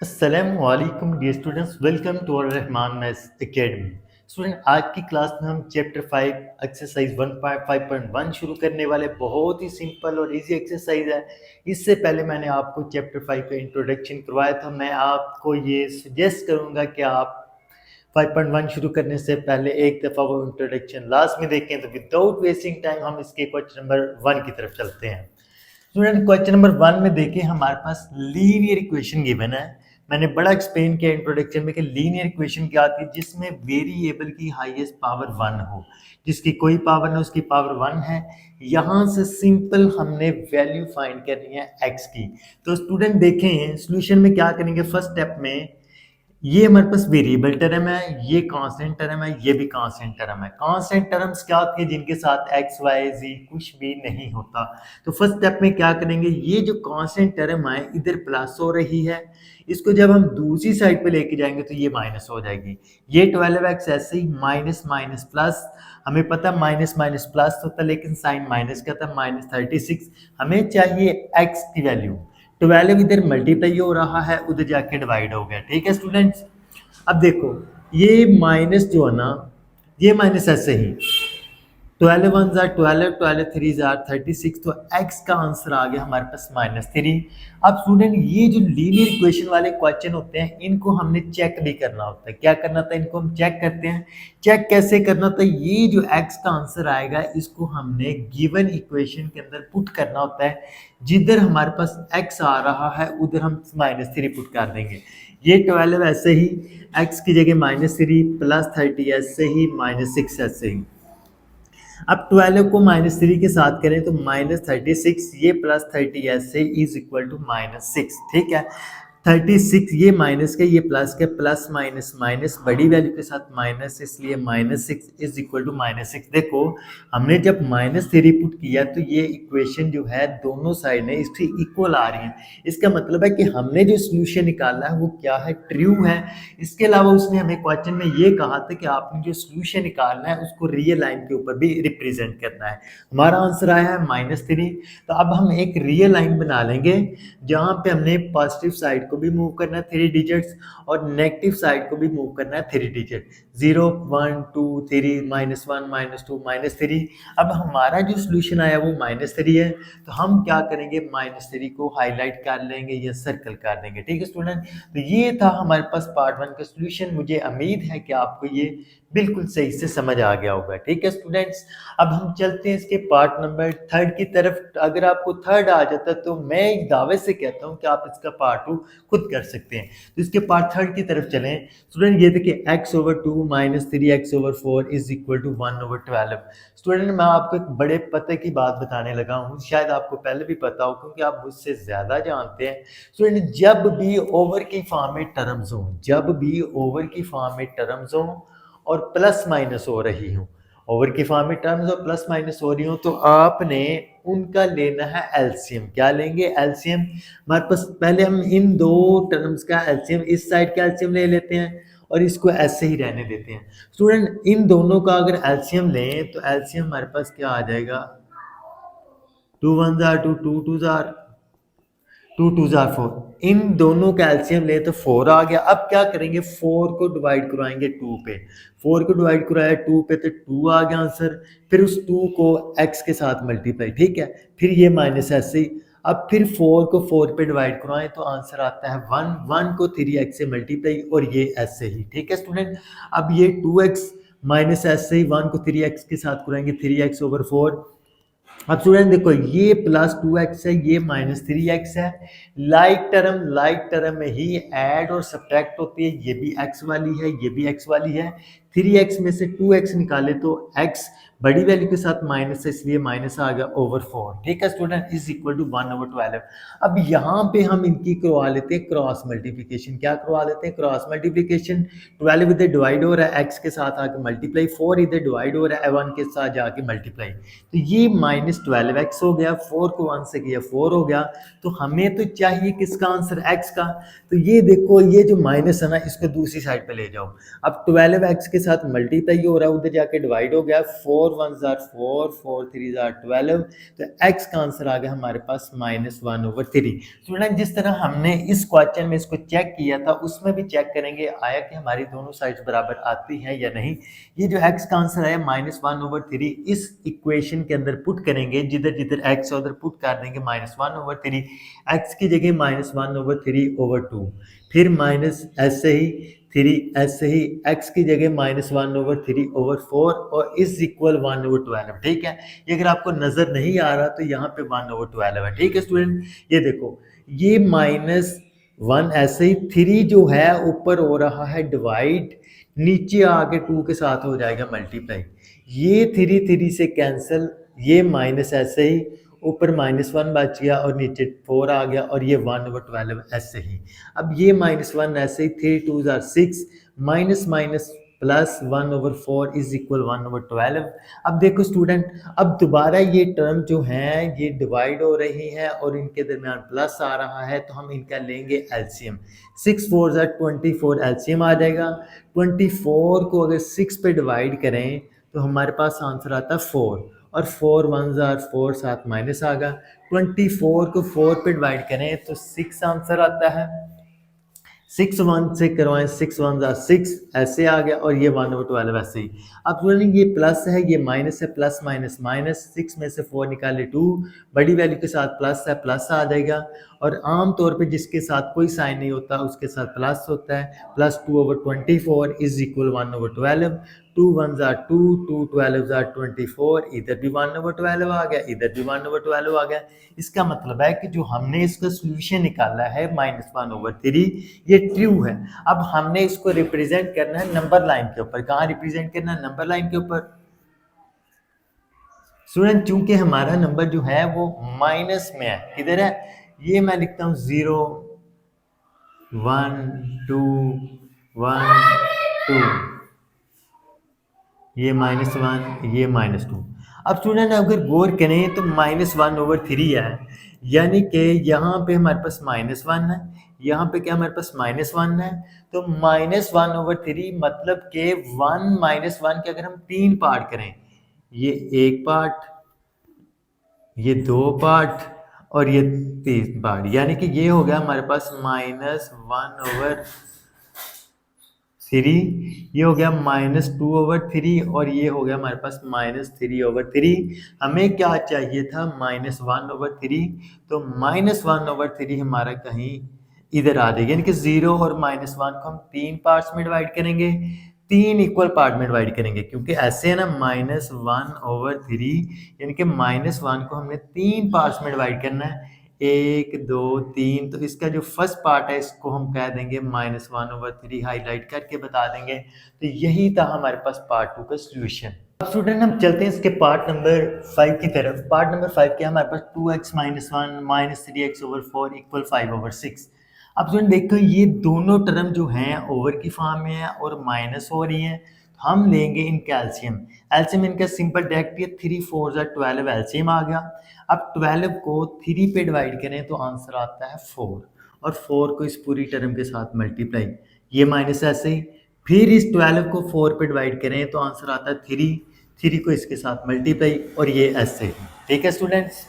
अस्सलामुअलैकुम dear students, welcome to our Rahman maths academy. Student, आज की क्लास में हम चैप्टर 5 एक्सरसाइज 1.5.1 शुरू करने वाले। बहुत ही सिंपल और इजी एक्सरसाइज है। इससे पहले मैंने आपको चैप्टर 5 का इंट्रोडक्शन करवाया था। मैं आपको ये सजेस्ट करूंगा कि आप 5.1 शुरू करने से पहले एक दफ़ा वो इंट्रोडक्शन लास्ट में देखें। तो विदाउट वेस्टिंग टाइम हम इसके क्वेश्चन नंबर 1 की तरफ चलते हैं। स्टूडेंट, क्वेश्चन नंबर 1 में देखें, हमारे पास लीनियर इक्वेशन गिवन है। मैंने बड़ा एक्सप्लेन किया इंट्रोडक्शन में कि लीनियर इक्वेशन क्या आती है, जिसमें वेरिएबल की हाईएस्ट पावर 1 हो, जिसकी कोई पावर ना उसकी पावर 1 है। यहाँ से सिंपल हमने वैल्यू फाइंड करनी है एक्स की। तो स्टूडेंट देखें सॉल्यूशन में क्या करेंगे। फर्स्ट स्टेप में ये हमारे पास वेरिएबल टर्म है, ये कांस्टेंट टर्म है, ये भी कांस्टेंट टर्म है। कांस्टेंट टर्म्स क्या होती है, जिनके साथ एक्स वाई जी कुछ भी नहीं होता। तो फर्स्ट स्टेप में क्या करेंगे, ये जो कांस्टेंट टर्म है इधर प्लस हो रही है, इसको जब हम दूसरी साइड पे लेके जाएंगे तो ये माइनस हो जाएगी। ये 12x ऐसे ही माइनस माइनस प्लस, हमें पता है माइनस माइनस प्लस होता है, लेकिन साइन माइनस का था -36। हमें चाहिए x की वैल्यू। 12 इधर मल्टीप्लाई हो रहा है, उधर जाके डिवाइड हो गया। ठीक है स्टूडेंट्स, अब देखो ये माइनस जो है ना, ये माइनस ऐसे ही 12 वन जार 12, 12 थ्री जार 36। तो x का आंसर आ गया हमारे पास -3। अब स्टूडेंट, ये जो लीनियर इक्वेशन वाले क्वेश्चन होते हैं इनको हमने चेक भी करना होता है। क्या करना था, इनको हम चेक करते हैं। चेक कैसे करना था, ये जो x का आंसर आएगा इसको हमने गिवन इक्वेशन के अंदर पुट करना होता है। जिधर हमारे पास x आ रहा है उधर हम -3 पुट कर देंगे। ये 12 ऐसे ही x की जगह -3 प्लस 30 ऐसे ही -6 ऐसे ही। अब 12 को -3 के साथ करें तो -36, ये +30 ऐसे इज इक्वल टू -6। ठीक है, 36 ये माइनस का, ये प्लस का, प्लस माइनस माइनस बड़ी वैल्यू के साथ माइनस, इसलिए -6 इज इक्वल टू -6। देखो हमने जब -3 पुट किया तो ये इक्वेशन जो है दोनों साइड है इसकी इक्वल आ रही है। इसका मतलब है कि हमने जो सोल्यूशन निकाला है वो क्या है, ट्रू है। इसके अलावा उसने हमें क्वेश्चन में ये कहा था कि आपने जो सोल्यूशन निकालना है उसको रियल लाइन के ऊपर भी रिप्रेजेंट करना है। हमारा आंसर आया है -3। तो अब हम एक रियल लाइन बना लेंगे जहाँ पे हमने पॉजिटिव साइड को भी मूव करना है 3 डिजिट्स और नेगेटिव साइड को भी मूव करना है 3 डिजिट। 0 1 2 3 -1 -2 -3। अब हमारा जो सोल्यूशन आया वो -3 है, तो हम क्या करेंगे, -3 को हाईलाइट कर लेंगे या सर्कल कर देंगे। ठीक है स्टूडेंट, तो ये था हमारे पास पार्ट 1 का सोल्यूशन। मुझे उम्मीद है कि आपको ये बिल्कुल सही से समझ आ गया होगा। ठीक है स्टूडेंट्स, अब हम चलते हैं इसके पार्ट नंबर 3 की तरफ। अगर आपको 3 आ जाता तो मैं एक दावे से कहता हूं कि आप इसका पार्ट 2 खुद कर सकते हैं। तो इसके पार्ट 3 की तरफ चलें। स्टूडेंट ये देखिए x/2 -3x/4 is equal to 1/12। Student, मैं आपको एक बड़े पते की बात बताने लगा हूँ, शायद आपको पहले भी पता हो क्योंकि आप मुझसे ज़्यादा जानते हैं। स्टूडेंट, जब भी ओवर की फॉर्म में टर्म्स हों, जब भी ओवर की फॉर्म में टर्म्स हों और प्लस माइनस हो रही हूँ, ओवर की फॉर्म में टर्म्स और प्लस माइनस हो रही हूँ, तो आपने उनका लेना है एलसीएम। क्या लेंगे, एलसीएम। हमारे पास पहले हम इन दो टर्म्स का एलसीएम, इस साइड का एलसीएम ले लेते हैं और इसको ऐसे ही रहने देते हैं। स्टूडेंट, इन दोनों का अगर एलसीएम लें तो एलसीएम हमारे पास क्या आ जाएगा, 2 1 जार 2 2 2 जार 2 2 जार 4। इन दोनों का एलसीएम ले तो 4 आ गया। अब क्या करेंगे, 4 को डिवाइड करवाएंगे 2 पे। 4 को डिवाइड कराया 2 पे तो 2 आ गया आंसर। फिर उस 2 को x के साथ मल्टीप्लाई, ठीक है, फिर ये माइनस ऐसे ही। अब फिर 4 को 4 पे डिवाइड करवाएं तो आंसर आता है 1। 1 को 3x से मल्टीप्लाई और ये ऐसे ही। ठीक है स्टूडेंट, अब ये 2x माइनस ऐसे ही 1 को 3x के साथ कराएंगे 3x/4। अब स्टूडेंट देखो ये +2x है, ये -3x है। लाइक टर्म में ही ऐड और सब्ट्रैक्ट होती है। ये भी x वाली है, ये भी x वाली है। 3x में से 2x निकाले तो x बड़ी वैल्यू के साथ माइनस है, इसलिए माइनस आ गया /4। ठीक है स्टूडेंट, इज इक्वल टू 1/12। अब यहाँ पे हम इनकी करवा लेते हैं क्रॉस मल्टीप्लिकेशन। क्या करवा लेते हैं, क्रॉस मल्टीप्लिकेशन। 12 इधर डिवाइड हो रहा है, x के साथ आके मल्टीप्लाई, 4 इधर डिवाइड हो रहा है 1 के साथ जाके मल्टीप्लाई। तो ये -12x हो गया, 4 को 1 से किया 4 हो गया। तो हमें तो चाहिए किसका आंसर, x का। तो ये देखो ये जो माइनस है ना, इसको दूसरी साइड पे ले जाओ। अब 12x के साथ मल्टीप्लाई हो रहा है, उधर जाके डिवाइड हो गया, 4 1 जार 4, 4 3 जार 12, तो x का आंसर आ गया हमारे पास -1/3। स्टूडेंट जिस तरह हमने इस क्वेश्चन में इसको चेक किया था उसमें भी चेक करेंगे आया कि हमारी दोनों साइड्स बराबर आती हैं या नहीं। ये जो x का आंसर है -1/3 इस इक्वेशन के अंदर पुट करेंगे, जिधर जिधर x है उधर पुट कर देंगे -1/3, x की जगह -1/3/2, फिर माइनस ऐसे ही 3 ऐसे ही x की जगह -1/3/4 और इज इक्वल 1/12। ठीक है, ये अगर आपको नजर नहीं आ रहा तो यहाँ पे 1/12 है। ठीक है स्टूडेंट, ये देखो ये -1 ऐसे ही 3 जो है ऊपर हो रहा है डिवाइड, नीचे आके 2 के साथ हो जाएगा मल्टीप्लाई, ये 3 3 से कैंसिल, ये माइनस ऐसे ही ऊपर -1 बच गया और नीचे 4 आ गया और ये 1/12 ऐसे ही। अब ये -1 ऐसे ही 3 2 jar 6 minus minus plus 1/4 is equal 1/12। अब देखो स्टूडेंट, अब दोबारा ये टर्म जो है ये डिवाइड हो रही है और इनके दरमियान प्लस आ रहा है, तो हम इनका लेंगे एलसीएम। 6 4 जार 24 एलसीएम आ जाएगा। 24 को अगर 6 पे डिवाइड करें तो हमारे पास आंसर आता है 4, और 4 1 जार 4 साथ माइनस आ गया। 24 को 4 पे डिवाइड करें तो 6 आंसर आता है। 6 1 से करवाएं, 6 1 जार 6 ऐसे आ गया और ये 1/12 ऐसे ही। अब स्टूडेंट ये प्लस है ये माइनस है, प्लस माइनस माइनस, 6 में से 4 निकाले 2, बड़ी वैल्यू के साथ प्लस है प्लस आ जाएगा, और आम तौर पे जिसके साथ कोई साइन नहीं होता उसके साथ प्लस होता है। Plus 2/24 is equal 1/12। 2 1 jar 2, 2 12 jar 24, इधर भी 1/12 आ गया, इधर भी 1/12 आ गया। इसका मतलब है कि जो हमने इसका सोल्यूशन निकाला है -1/3 ये ट्रू है। अब हमने इसको रिप्रेजेंट करना है नंबर लाइन के ऊपर। कहाँ रिप्रेजेंट करना है? नंबर लाइन के ऊपर। स्टूडेंट चूंकि हमारा नंबर जो है वो माइनस में है, किधर है? ये मैं लिखता हूँ 0 1 2 1 2, ये -1 ये -2। अब स्टूडेंट अगर गौर करें तो -1/3 है, यानी कि यहाँ पे हमारे पास -1 है, यहाँ पे क्या हमारे पास -1 है, तो -1/3 मतलब कि 1 -1 के अगर हम 3 पार्ट करें, ये 1 पार्ट, ये 2 पार्ट और ये 3 पार्ट, यानी कि ये हो गया हमारे पास -1/3, ये हो गया -2/3 और ये हो गया हमारे पास -3/3। हमें क्या चाहिए था? -1/3, तो -1/3 हमारा कहीं इधर आ जाएगा, यानी कि 0 और -1 को हम 3 पार्ट्स में डिवाइड करेंगे, 3 इक्वल पार्ट में डिवाइड करेंगे, क्योंकि ऐसे है ना -1/3, यानी कि -1 को हमने 3 पार्ट्स में डिवाइड करना है, 1 2 3। तो इसका जो फर्स्ट पार्ट है इसको हम कह देंगे -1/3, हाईलाइट करके बता देंगे। तो यही था हमारे पास पार्ट 2 का सोल्यूशन। अब स्टूडेंट हम चलते हैं इसके पार्ट नंबर 5 की तरफ। पार्ट नंबर 5 क्या? हमारे पास 2x - 1 -3x/4 = 5/6। अब स्टूडेंट देखो ये दोनों टर्म जो हैं ओवर की फॉर्म में है और माइनस हो रही हैं, हम लेंगे इनका एलसीएम। एलसीएम इनका सिंपल डायरेक्ट है, 3 4 जार 12 एलसीएम आ गया। अब 12 को 3 पे डिवाइड करें तो आंसर आता है 4, और 4 को इस पूरी टर्म के साथ मल्टीप्लाई, ये माइनस ऐसे ही, फिर इस 12 को 4 पे डिवाइड करें तो आंसर आता है 3, 3 को इसके साथ मल्टीप्लाई और ये ऐसे ही। ठीक है स्टूडेंट्स,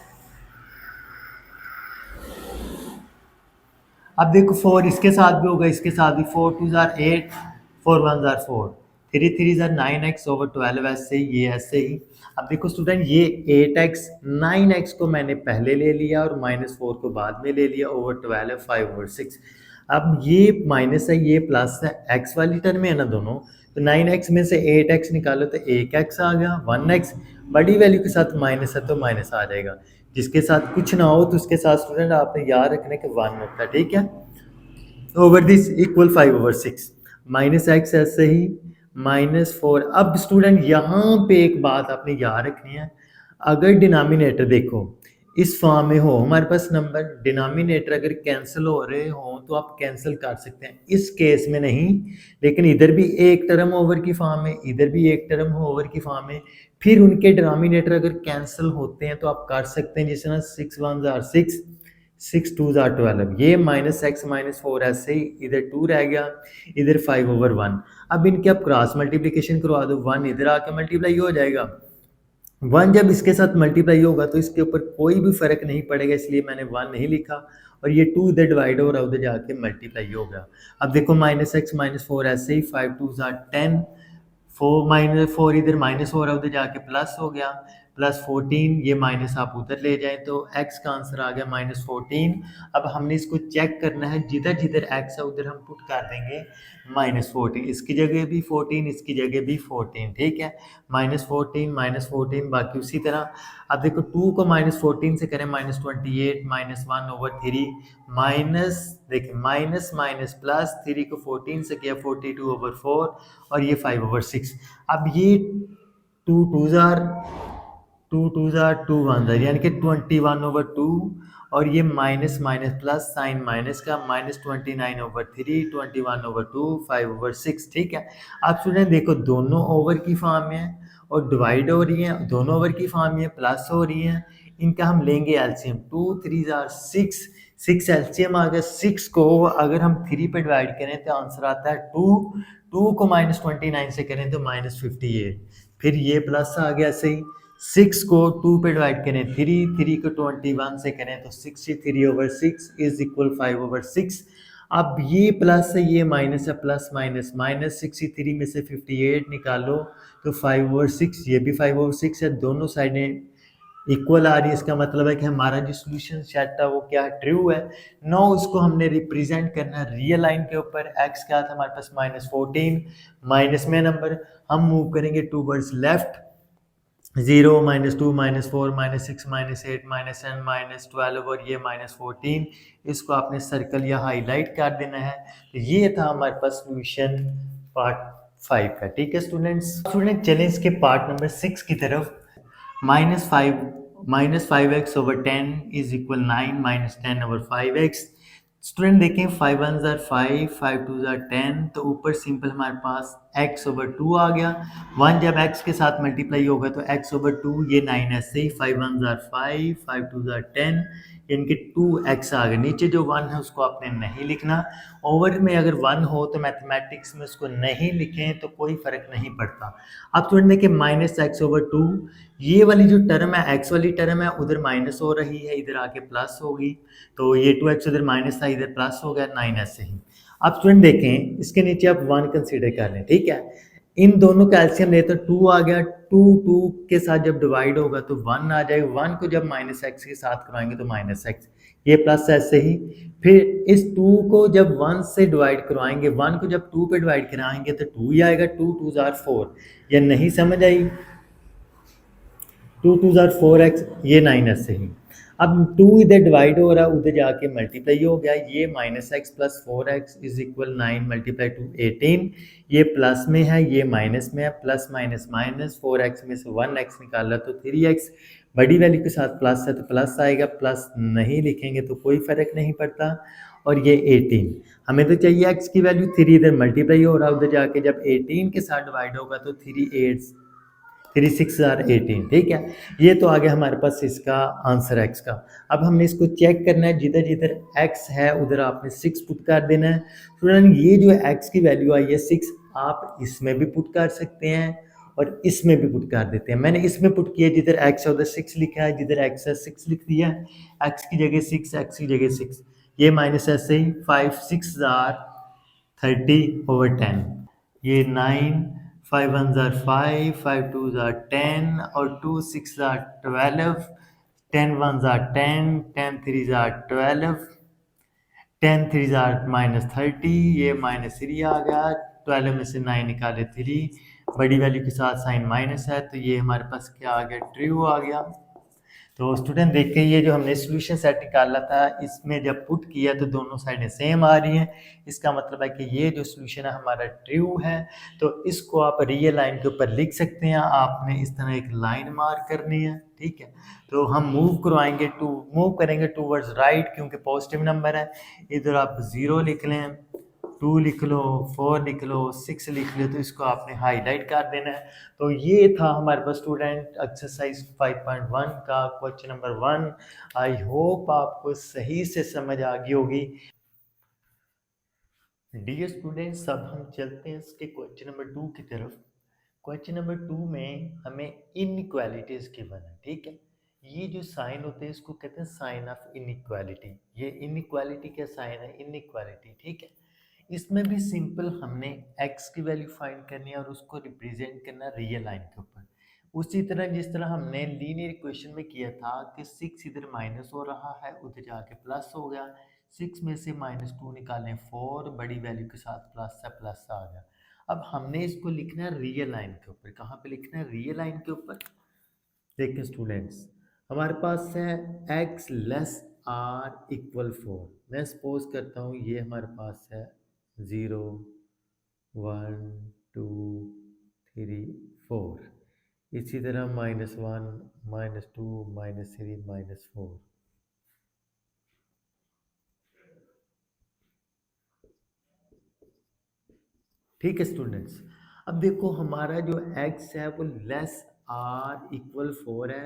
अब देखो 4 इसके साथ भी होगा, इसके साथ भी, 4 2 जार 8, 4 1 जार 4, 3 3 जार 9x/12 ऐसे ही, ये ऐसे ही। अब देखो स्टूडेंट ये 8x 9x को मैंने पहले ले लिया और -4 को बाद में ले लिया, ओवर 12 5/6। अब ये माइनस है ये प्लस है, x वाली टर्म में है ना दोनों, तो 9x में से 8x निकालो तो 1x आ गया, 1x बड़ी वैल्यू के साथ माइनस है तो माइनस आ जाएगा। जिसके साथ कुछ ना हो तो उसके साथ स्टूडेंट आपने याद रखने के 1 होता है। ठीक है, ओवर दिस इक्वल 5/6, -x ऐसे ही, -4। अब स्टूडेंट यहाँ पे एक बात आपने याद रखनी है, अगर डिनोमिनेटर देखो इस फॉर्म में हो, हमारे पास नंबर डिनोमिनेटर अगर कैंसिल हो रहे हो तो आप कैंसिल कर सकते हैं, इस केस में नहीं, लेकिन इधर भी एक टर्म ओवर की फॉर्म में, इधर भी एक टर्म ओवर की फॉर्म में, फिर उनके डिनोमिनेटर अगर कैंसिल होते हैं तो आप कर सकते हैं, जिस तरह 6 1 जार 6, 6 टू ज़ार 12, ये -x-4 ऐसे ही इधर 2 रह गया, इधर 5/1। अब इनके आप क्रॉस मल्टीप्लिकेशन करवा दो, 1 इधर आके मल्टीप्लाई हो जाएगा। 1 जब इसके साथ मल्टीप्लाई होगा तो इसके ऊपर कोई भी फ़र्क नहीं पड़ेगा, इसलिए मैंने 1 नहीं लिखा, और ये 2 इधर डिवाइड हो रहा है, उधर जाके मल्टीप्लाई हो गया। अब देखो -x-4 ऐसे ही, 5 टू ज़ार 10, 4 इधर माइनस हो रहा है, उधर जाके प्लस हो गया, +14, ये माइनस आप उधर ले जाएं तो x का आंसर आ गया -14। अब हमने इसको चेक करना है, जिधर जिधर x है उधर हम पुट कर देंगे -14, इसकी जगह भी 14, इसकी जगह भी 14, ठीक है, -14, बाकी उसी तरह। अब देखो 2 को -14 से करें -28, -1/3, माइनस, देखिए माइनस माइनस प्लस, 3 को 14 से किया 42/4, और ये 5/6। अब ये 2 टू ज़ार 2 1 ज़ार, यानी कि 21/2, और ये minus minus plus, sign minus का, -29/3, 21/2, 5/6, ठीक है। अब स्टूडेंट देखो दोनों ओवर की फॉर्म में है और डिवाइड हो रही हैं, दोनों ओवर की फॉर्म में प्लस हो रही हैं, इनका हम लेंगे एलसीएम। 2 3 ज़ार 6, 6 एलसीएम आ गया। 6 को अगर हम 3 पे डिवाइड करें तो आंसर आता है 2, 2 को -29 से करें तो -58, फिर ये प्लस आ गया सही। 6 को 2 पे डिवाइड करें 3, 3 को 21 से करें तो 63/6 इज इक्वल 5/6। अब ये प्लस है, ये माइनस है, प्लस माइनस माइनस, 63 में से 58 निकालो तो 5/6, ये भी 5/6 है, दोनों साइडें इक्वल आ रही है, इसका मतलब है कि हमारा जो सोल्यूशन सेट है वो क्या है, ट्रू है। नो, उसको हमने रिप्रेजेंट करना है रियल लाइन के ऊपर। एक्स क्या था हमारे पास -14, माइनस में नंबर, हम मूव करेंगे टूवर्ड्स लेफ्ट, 0 -2 -4 -6 -8 -10 -12, और ये -14, इसको आपने सर्कल या हाईलाइट कर देना है। तो ये था हमारे पास सोल्यूशन पार्ट 5 का, ठीक है स्टूडेंट चलें इसके पार्ट नंबर 6 की तरफ। -5x/10 is equal 9, -10/5x। Student देखें 5 1 ज़ार 5, 5 2 ज़ार 10, तो ऊपर सिंपल हमारे पास x/2 आ गया। 1 जब x के साथ मल्टीप्लाई होगा तो x/2, ये 9 ऐसे ही, 5 1 ज़ार 5, 5 2 ज़ार 10, इनके 2x आ गए। नीचे जो 1 है उसको आपने नहीं लिखना। ओवर में अगर 1 हो तो मैथमेटिक्स में उसको नहीं लिखें तो कोई फ़र्क नहीं पड़ता। अब स्टूडेंट देखिए -x/2, ये वाली जो टर्म है, x वाली टर्म है, उधर माइनस हो रही है, इधर आके प्लस होगी, तो ये 2x उधर माइनस था, इधर प्लस हो गया, 9 ऐसे ही। अब स्टूडेंट देखें इसके नीचे आप 1 कंसीडर कर लें, ठीक है। इन दोनों का एलसीएम ले तो 2 आ गया, 2 के साथ जब डिवाइड होगा तो 1 आ जाएगा, 1 को जब -x के साथ करवाएंगे तो -x, ये प्लस ऐसे ही। फिर इस 2 को जब 1 से डिवाइड करवाएंगे, 1 को जब 2 पे डिवाइड कराएंगे तो 2 ही आएगा, 2 2 ज़ार 4, ये नहीं समझ आई, 2 2 ज़ार 4x, ये 9 ऐसे ही। अब 2 इधर डिवाइड हो रहा है, उधर जाके मल्टीप्लाई हो गया, ये -x + 4x इज इक्वल 9 × 2 18, ये प्लस में है, ये माइनस में है, प्लस माइनस माइनस, 4x में से 1x निकाला तो 3x, बड़ी वैल्यू के साथ प्लस है तो प्लस आएगा, प्लस नहीं लिखेंगे तो कोई फ़र्क नहीं पड़ता। और ये 18, हमें तो चाहिए x की वैल्यू, 3 इधर मल्टीप्लाई हो रहा है, उधर जाके जब 18 के साथ डिवाइड होगा तो 3 8 3 6 ज़ार 18, ठीक है। ये तो आ गया हमारे पास इसका आंसर x का। अब हमने इसको चेक करना है, जिधर जिधर x है उधर आपने 6 पुट कर देना है। स्टूडेंट ये जो x की वैल्यू आई है 6, आप इसमें भी पुट कर सकते हैं और इसमें भी पुट कर देते हैं। मैंने इसमें पुट किया, जिधर x है उधर 6 लिखा है, जिधर x है 6 लिख दिया है, x की जगह 6, x की जगह 6, ये माइनस ऐसे ही, 5 6 ज़ार 30/10, ये 9, 5 1 ज़ार 5, 5 2 ज़ार 10, और 2 6 ज़ार 12, 10 1 ज़ार 10, 10 3 ज़ार 12, 10 3 ज़ार -30, ये -3 आ गया, 12 में से 9 निकाले 3, बड़ी वैल्यू के साथ साइन माइनस है, तो ये हमारे पास क्या आ गया, ट्रू आ गया। तो स्टूडेंट देखिए ये जो हमने सोल्यूशन सेट निकाला था, इसमें जब पुट किया तो दोनों साइडें सेम आ रही हैं, इसका मतलब है कि ये जो सोल्यूशन है हमारा ट्रू है। तो इसको आप रियल लाइन के ऊपर लिख सकते हैं, आपने इस तरह एक लाइन मार्क करनी है, ठीक है। तो हम मूव करेंगे टूवर्ड्स राइट, क्योंकि पॉजिटिव नंबर है, इधर आप 0 लिख लें, टू लिख लो, फोर लिख लो, सिक्स लिख लो, तो इसको आपने हाईलाइट कर देना है। तो ये था हमारे पास स्टूडेंट एक्सरसाइज 5.1 का क्वेश्चन नंबर 1। आई होप आपको सही से समझ आ गई होगी। डियर स्टूडेंट्स, अब हम चलते हैं इसके क्वेश्चन नंबर 2 की तरफ। क्वेश्चन नंबर 2 में हमें इनइक्वालिटीज गिवन है, ठीक है। ये जो साइन होते हैं इसको कहते हैं साइन ऑफ इनइक्वालिटी। ये इनइक्वालिटी का साइन है, इनइक्वालिटी, ठीक है। इसमें भी सिंपल हमने x की वैल्यू फाइंड करनी है और उसको रिप्रेजेंट करना रियल लाइन के ऊपर। उसी तरह जिस तरह हमने लीनियर इक्वेशन में किया था कि 6 इधर माइनस हो रहा है, उधर जाके प्लस हो गया, 6 में से -2 निकालें 4, बड़ी वैल्यू के साथ प्लस है, प्लस आ गया। अब हमने इसको लिखना है रियल लाइन के ऊपर। कहाँ पे लिखना है? रियल लाइन के ऊपर। देखिए स्टूडेंट्स, हमारे पास है x लेस r इक्वल 4। मैं सपोज करता हूँ ये हमारे पास है 0, 1, 2, 3, 4। इसी तरह -1, -2, -3, -4। ठीक है स्टूडेंट्स। अब देखो हमारा जो x है वो लेस r इक्वल 4 है,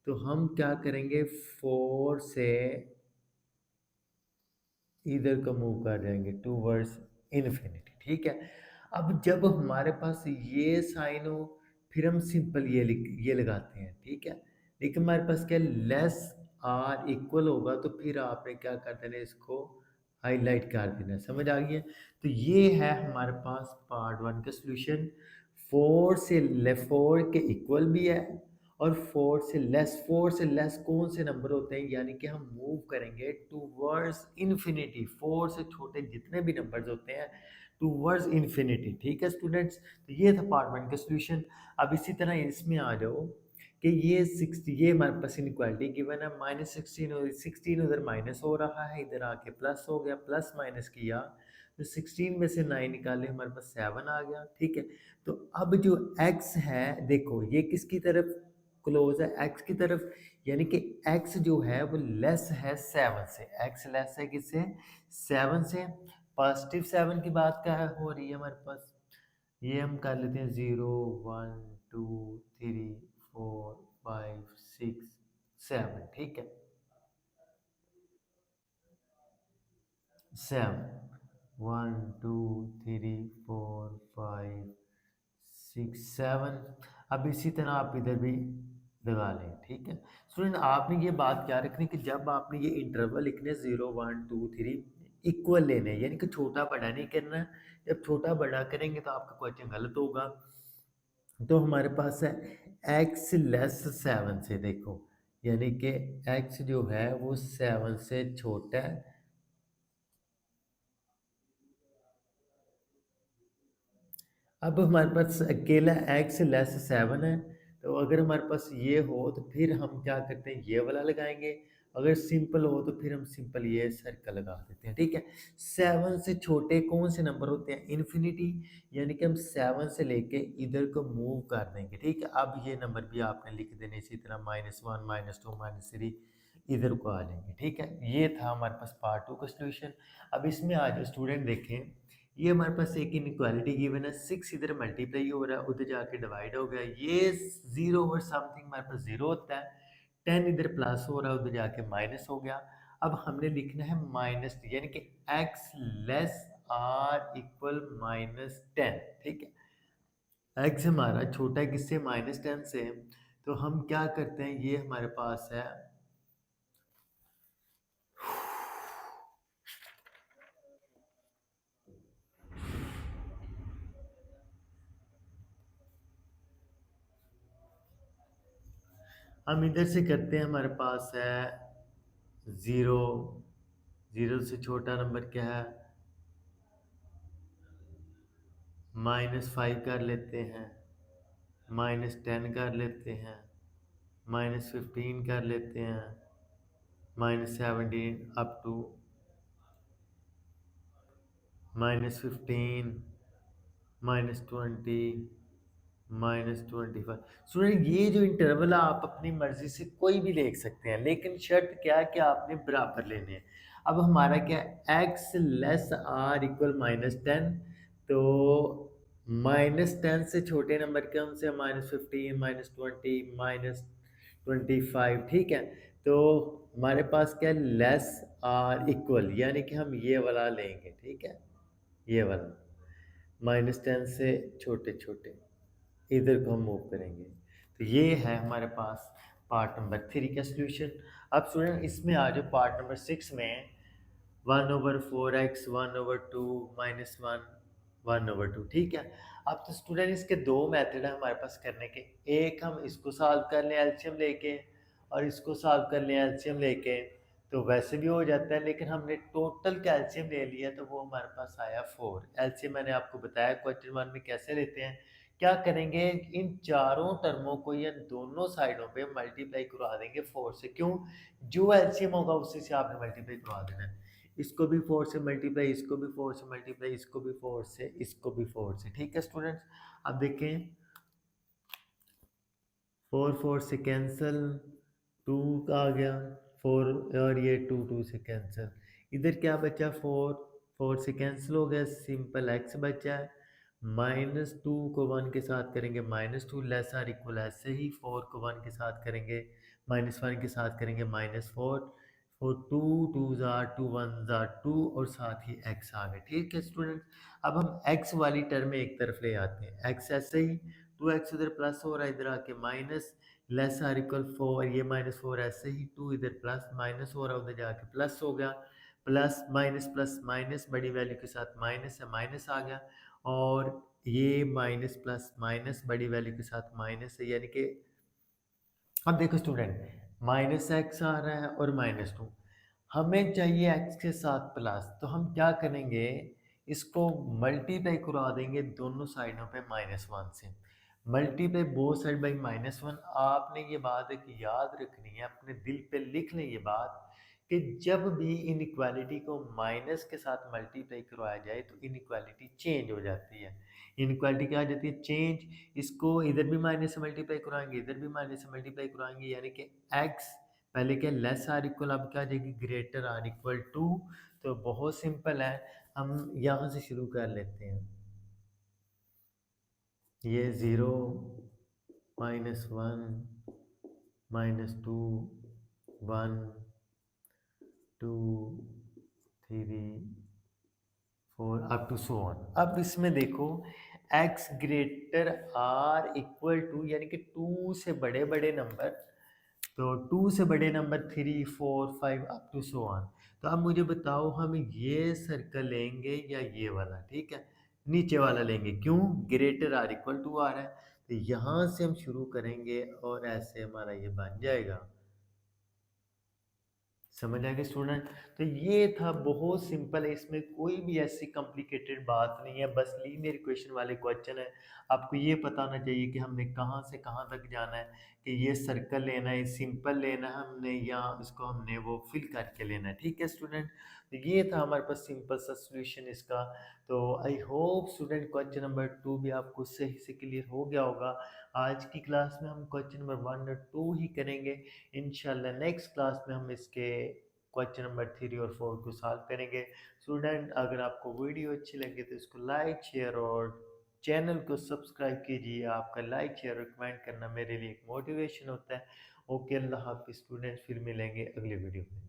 तो हम क्या करेंगे, 4 से इधर को मूव कर जाएंगे टूवर्ड्स इन्फिनिटी, ठीक है। अब जब हमारे पास ये साइन हो फिर हम सिंपल ये लगाते हैं, ठीक है। लेकिन हमारे पास क्या लेस आर इक्वल होगा तो फिर आपने क्या कर देना, इसको हाईलाइट कर देना। समझ आ गई है? तो ये है हमारे पास पार्ट 1 का सोल्यूशन। 4 के इक्वल भी है और 4 से लेस कौन से नंबर होते हैं, यानी कि हम मूव करेंगे टूवर्ड्स इन्फिनिटी। 4 से छोटे जितने भी नंबर्स होते हैं टूवर्ड्स इन्फिनिटी, ठीक है स्टूडेंट्स। तो ये था पार्ट 1 का सोल्यूशन। अब इसी तरह इसमें आ जाओ कि ये 60, ये हमारे पास इनक्वालिटी गिवन है, -16 और 16 उधर माइनस हो रहा है, इधर आके प्लस हो गया, प्लस माइनस किया तो 16 में से 9 निकाले, हमारे पास 7 आ गया, ठीक है। तो अब जो x है देखो ये किसकी तरफ क्लोज है, x की तरफ, यानी कि x जो है वो लेस है 7 से। x लेस है किससे? 7 से। पॉजिटिव 7 की बात क्या है हो रही है हमारे पास, ये हम कर लेते हैं 0, 1, 2, 3, 4, 5, 6, 7, ठीक है। 7, 1, 2, 3, 4, 5, 6, 7। अब इसी तरह आप इधर भी लगा लें, ठीक है। स्टूडेंट आपने ये बात क्या रखनी कि जब आपने ये इंटरवल लिखने 0, 1, 2, 3 इक्वल लेने, यानी कि छोटा बड़ा नहीं करना। जब छोटा बड़ा करेंगे तो आपका क्वेश्चन गलत होगा। तो हमारे पास है x लेस 7 से, देखो यानी कि x जो है वो 7 से छोटा है। अब हमारे पास अकेला x लेस 7 है, तो अगर हमारे पास ये हो तो फिर हम क्या करते हैं, ये वाला लगाएंगे। अगर सिंपल हो तो फिर हम सिंपल ये सर्कल लगा देते हैं, ठीक है। 7 से छोटे कौन से नंबर होते हैं? इन्फिनिटी, यानी कि हम 7 से लेके इधर को मूव कर देंगे, ठीक है। अब ये नंबर भी आपने लिख देने, इसी तरह -1, -2, -3 इधर को आ जाएंगे, ठीक है। ये था हमारे पास पार्ट 2 का सोल्यूशन। अब इसमें आज स्टूडेंट देखें, ये हमारे पास एक इनक्वालिटी गिवन है, 6 इधर मल्टीप्लाई हो रहा है, उधर जाके डिवाइड हो गया, ये 0 और समथिंग हमारे पास 0 होता है, 10 इधर प्लस हो रहा है, उधर जाके माइनस हो गया। अब हमने लिखना है माइनस, यानी कि x लेस r इक्वल -10, ठीक है। x हमारा छोटा है किससे? -10 से। तो हम क्या करते हैं, ये हमारे पास है, हम इधर से करते हैं, हमारे पास है 0, 0 से छोटा नंबर क्या है, -5 कर लेते हैं, -10 कर लेते हैं, -15 कर लेते हैं, -17 अप टू -15, -20, -25। स्टूडेंट ये जो इंटरवल है आप अपनी मर्जी से कोई भी ले सकते हैं, लेकिन शर्त क्या है कि आपने बराबर लेने हैं। अब हमारा क्या है, एक्स लेस आर इक्वल -10, तो -10 से छोटे नंबर कौन से, -15, -20, -25, ठीक है। तो हमारे पास क्या है, लेस आर इक्वल, यानी कि हम ये वाला लेंगे, ठीक है, ये वाला -10 से छोटे छोटे इधर को हम मूव करेंगे। तो ये है हमारे पास पार्ट नंबर 3 का सोल्यूशन। अब स्टूडेंट इसमें आ जाओ पार्ट नंबर 6 में, 1/4x 1/2 -1 1/2, ठीक है। अब तो स्टूडेंट इसके दो मेथड है हमारे पास करने के, एक हम इसको सॉल्व कर लें एलसीएम लेके, और इसको सॉल्व कर लें एलसीएम लेके, तो वैसे भी हो जाता है, लेकिन हमने टोटल कैल्शियम ले लिया तो वो हमारे पास आया 4। एलसीएम मैंने आपको बताया क्वेश्चन 1 में कैसे लेते हैं। क्या करेंगे, इन चारों टर्मों को या दोनों साइडों पे मल्टीप्लाई करवा देंगे 4 से। क्यों, जो एलसीएम होगा उसी से आपने मल्टीप्लाई करवा देना है। इसको भी 4 से मल्टीप्लाई, इसको भी 4 से मल्टीप्लाई, इसको भी 4 से, इसको भी 4 से, ठीक है स्टूडेंट्स। अब देखें, 4 4 से कैंसिल, 2 आ गया 4, और ये 2 2 से कैंसिल, इधर क्या बचा 4, 4 से कैंसिल हो गया, सिंपल एक्स बचा है। -2 को 1 के साथ करेंगे -2, लेस आर इक्वल ऐसे ही 4 को 1 के साथ करेंगे, -1 के साथ करेंगे -4, और 2 2 जार 2 1 जार 2, और साथ ही x आ गए, ठीक है स्टूडेंट। अब हम x वाली टर्म एक तरफ ले आते हैं, x ऐसे ही 2x उधर प्लस हो रहा है, इधर आके माइनस, लेस आर इक्वल 4, ये -4 ऐसे ही 2 इधर प्लस, माइनस हो रहा है उधर जाके प्लस हो गया, प्लस माइनस बड़ी वैल्यू के साथ माइनस है, माइनस आ गया, और ये माइनस प्लस माइनस बड़ी वैल्यू के साथ माइनस है, यानी कि अब देखो स्टूडेंट, -x आ रहा है और -2, हमें चाहिए x के साथ प्लस, तो हम क्या करेंगे, इसको मल्टीप्लाई करवा देंगे दोनों साइडों पे -1 से, मल्टीप्लाई बोथ साइड बाई -1। आपने ये बात एक याद रखनी है, अपने दिल पे लिख लें ये बात, कि जब भी इनइक्वालिटी को माइनस के साथ मल्टीप्लाई करवाया जाए तो इनइक्वालिटी चेंज हो जाती है। इनइक्वालिटी क्या आ जाती है, चेंज। इसको इधर भी माइनस से मल्टीप्लाई करवाएंगे, इधर भी माइनस से मल्टीप्लाई करवाएंगे, यानी कि x पहले क्या, लेस आर इक्वल, अब क्या आ जाएगी, ग्रेटर आर इक्वल टू। तो बहुत सिंपल है, हम यहाँ से शुरू कर लेते हैं, ये 0 -1 -2 1 2 3 4 अप टू सो ऑन। अब इसमें देखो, x greater or equal to, यानी कि 2 से बड़े बड़े नंबर, तो 2 से बड़े number 3 4 5 up to so on. तो अब मुझे बताओ, हम ये सर्कल लेंगे या ये वाला, ठीक है, नीचे वाला लेंगे, क्यों, ग्रेटर आर इक्वल टू आ रहा है, तो यहाँ से हम शुरू करेंगे और ऐसे हमारा ये बन जाएगा। समझ आ गया स्टूडेंट। तो ये था, बहुत सिंपल है, इसमें कोई भी ऐसी कॉम्प्लिकेटेड बात नहीं है, बस लीनियर इक्वेशन वाले क्वेश्चन है। आपको ये पता होना चाहिए कि हमने कहाँ से कहाँ तक जाना है, कि ये सर्कल लेना है, सिंपल लेना है हमने, या इसको हमने वो फिल करके लेना है, ठीक है स्टूडेंट। तो ये था हमारे पास सिंपल सा सोल्यूशन इसका। तो I hope student question number 2 भी आपको सही से क्लियर हो गया होगा। आज की क्लास में हम क्वेश्चन नंबर 1 और 2 ही करेंगे, इंशाल्लाह नेक्स्ट क्लास में हम इसके क्वेश्चन नंबर 3 और 4 को सॉल्व करेंगे। स्टूडेंट, अगर आपको वीडियो अच्छी लगे तो इसको लाइक शेयर और चैनल को सब्सक्राइब कीजिए। आपका लाइक शेयर और कमेंट करना मेरे लिए एक मोटिवेशन होता है। ओके, अल्लाह हाफिज़ स्टूडेंट्स, फिर मिलेंगे अगले वीडियो में।